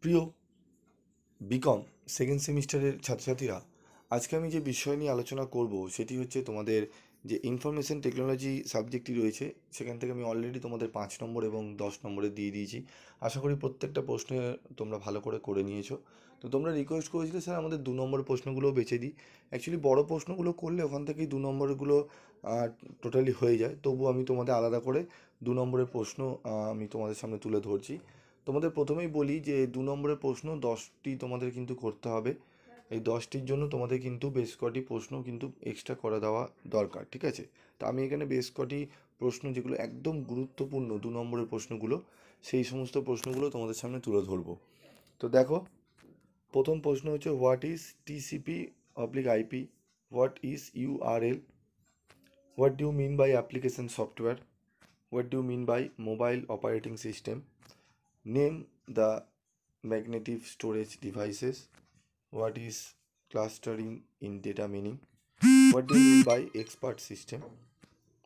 প্রিয় BCom second সেমিস্টারের ছাত্রছাত্রীরা, আজকে আমি যে বিষয় নিয়ে আলোচনা করব সেটি হচ্ছে তোমাদের যে ইনফরমেশন টেকনোলজি সাবজেক্টটি রয়েছে, সেখান থেকে আমি অলরেডি তোমাদের 5 নম্বর এবং 10 নম্বরে দিয়ে দিয়েছি। আশা করি প্রত্যেকটা প্রশ্নে তোমরা ভালো করে করে নিয়েছো। তো তোমরা রিকোয়েস্ট করেছিলে স্যার আমাদের 2 নম্বরের প্রশ্নগুলোও বেছে দিই। অ্যাকচুয়ালি বড় প্রশ্নগুলো করলে ওখান থেকেই 2 নম্বরগুলো টোটালি হয়ে যায়, তবু আমি তোমাদের আলাদা করে 2 নম্বরের প্রশ্ন আমি তোমাদের সামনে তুলে ধরছি। তোমাদের প্রথমেই বলি যে 2 নম্বরের প্রশ্ন 10টি তোমাদের কিন্তু করতে হবে। এই 10টির জন্য তোমাদের কিন্তু বেশ কটি প্রশ্ন কিন্তু এক্সট্রা করে দেওয়া দরকার, ঠিক আছে? তো আমি এখানে বেশ কটি প্রশ্ন যেগুলো একদম গুরুত্বপূর্ণ 2 নম্বরের প্রশ্নগুলো, সেই সমস্ত প্রশ্নগুলো তোমাদের সামনে তুলে ধরবো। তো দেখো, প্রথম প্রশ্ন হচ্ছে what is TCP oblique IP, what is URL, what do you mean by application software, what do you mean by mobile operating system, name the magnetic storage devices, what is clustering in data meaning, what do you mean by expert system,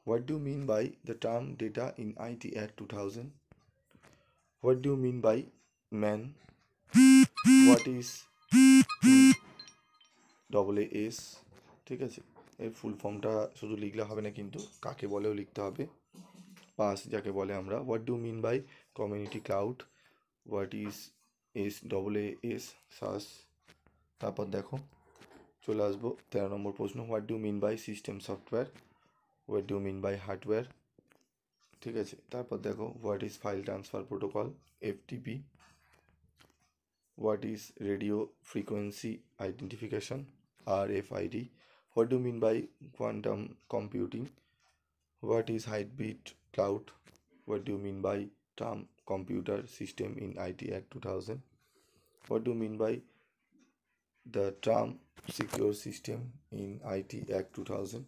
what do you mean by the term data in IT Act 2000, what do you mean by man, what is PAAS, ঠিক আছে? এর ফুল ফর্মটা শুধু লিখলে হবে না, কিন্তু কাকে বলেও লিখতে হবে, পাস যাকে বলে আমরা, what do mean by community cloud, what is SAAS SaaS. তারপর দেখো চলে আসবো 13 নম্বর প্রশ্ন, what do mean by system software, what do mean by hardware, ঠিক আছে? তারপর দেখো what is file transfer protocol, FTP, what is radio frequency identification, RFID, what do mean by quantum computing, what is hybrid cloud, what do mean by term computer system in IT Act 2000, what do you mean by the term secure system in IT Act 2000,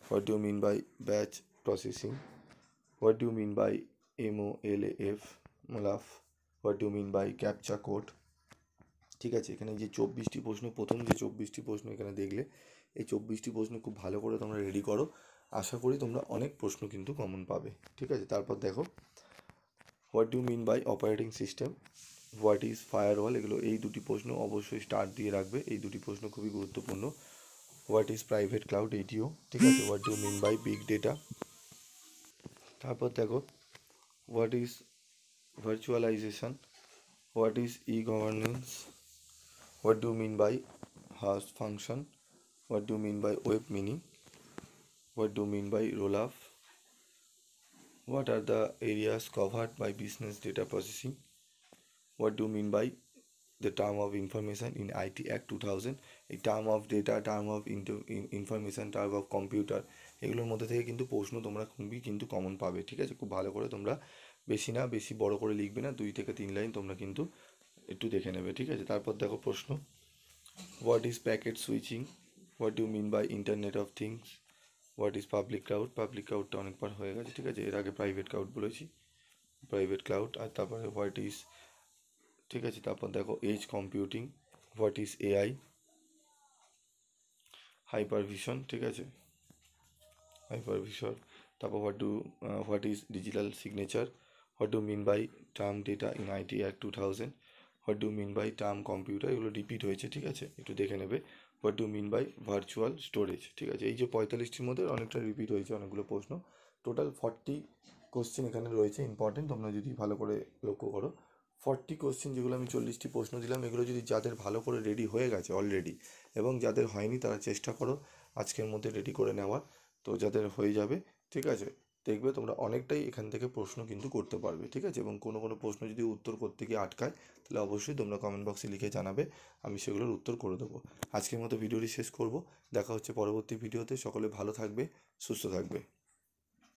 what do you mean by batch processing, what do you mean by MOLAF, what do you mean by captcha code, ঠিক আছে? এখানে যে 24টি প্রশ্ন, প্রথম যে 24টি প্রশ্ন এখানে দেখলে, এই 24টি প্রশ্ন খুব ভালো করে তোমরা রেডি করো, আশা করি তোমরা অনেক প্রশ্ন কিন্তু কমন পাবে, ঠিক আছে? তারপর দেখো what do mean by operating system, what is firewall, এগুলো এই দুটি প্রশ্ন অবশ্যই স্টার্ট দিয়ে রাখবে, এই দুটি প্রশ্ন খুবই গুরুত্বপূর্ণ। হোয়াট ইজ প্রাইভেট ক্লাউড, এইটিও ঠিক আছে? What do mean by big data. তারপর দেখো what is virtualisation, what is e governance, what do mean by hash function, what do mean by web mining, what do mean by roll up, what are the areas covered by business data processing, what do you mean by the term of information in IT Act 2000, এই term of data, term of information, term of computer, এগুলোর মধ্যে থেকে কিন্তু প্রশ্ন তোমরা খুবই কিন্তু common পাবে, ঠিক আছে? খুব ভালো করে তোমরা, বেশি বড় করে লিখবে না, 2 থেকে 3 লাইন তোমরা কিন্তু একটু দেখে নেবে, ঠিক আছে? তারপর দেখো প্রশ্ন, what is packet switching, what do mean by internet of things, what is public cloud, public ক্লাউডটা অনেকবার হয়ে গেছে, ঠিক আছে? এর আগে প্রাইভেট ক্লাউড বলেছি, প্রাইভেট ক্লাউড। আর তারপরে হোয়াট ইজ, ঠিক আছে? তারপর দেখো edge computing, what is AI, hypervision, ঠিক আছে? হাইপারভিশন। তারপর what is digital signature, what do mean by term data in IT Act 2000, what do mean by term computer, এগুলো রিপিট হয়েছে, ঠিক আছে? একটু দেখে নেবে। What do mean by virtual storage, ঠিক আছে? এই যে 45টির মধ্যে অনেকটা রিপিট হয়েছে, অনেকগুলো প্রশ্ন, টোটাল 40 কোশ্চেন এখানে রয়েছে ইম্পর্টেন্ট, তোমরা যদি ভালো করে লক্ষ্য করো। 40 কোশ্চেন, যেগুলো আমি 40টি প্রশ্ন দিলাম, এগুলো যদি যাদের ভালো করে রেডি হয়ে গেছে অলরেডি, এবং যাদের হয়নি তারা চেষ্টা করো আজকের মধ্যে রেডি করে নেওয়ার। তো যাদের হয়ে যাবে, ঠিক আছে, দেখবে তোমরা অনেকটাই এখান থেকে প্রশ্ন কিন্তু করতে পারবে, ঠিক আছে? এবং কোনো প্রশ্ন যদি উত্তর করতে গিয়ে আটকায়, তাহলে অবশ্যই তোমরা কমেন্ট বক্সে লিখে জানাবে, আমি সেগুলোর উত্তর করে দেবো। আজকের মতো ভিডিওটি শেষ করব, দেখা হচ্ছে পরবর্তী ভিডিওতে। সকলে ভালো থাকবে, সুস্থ থাকবে।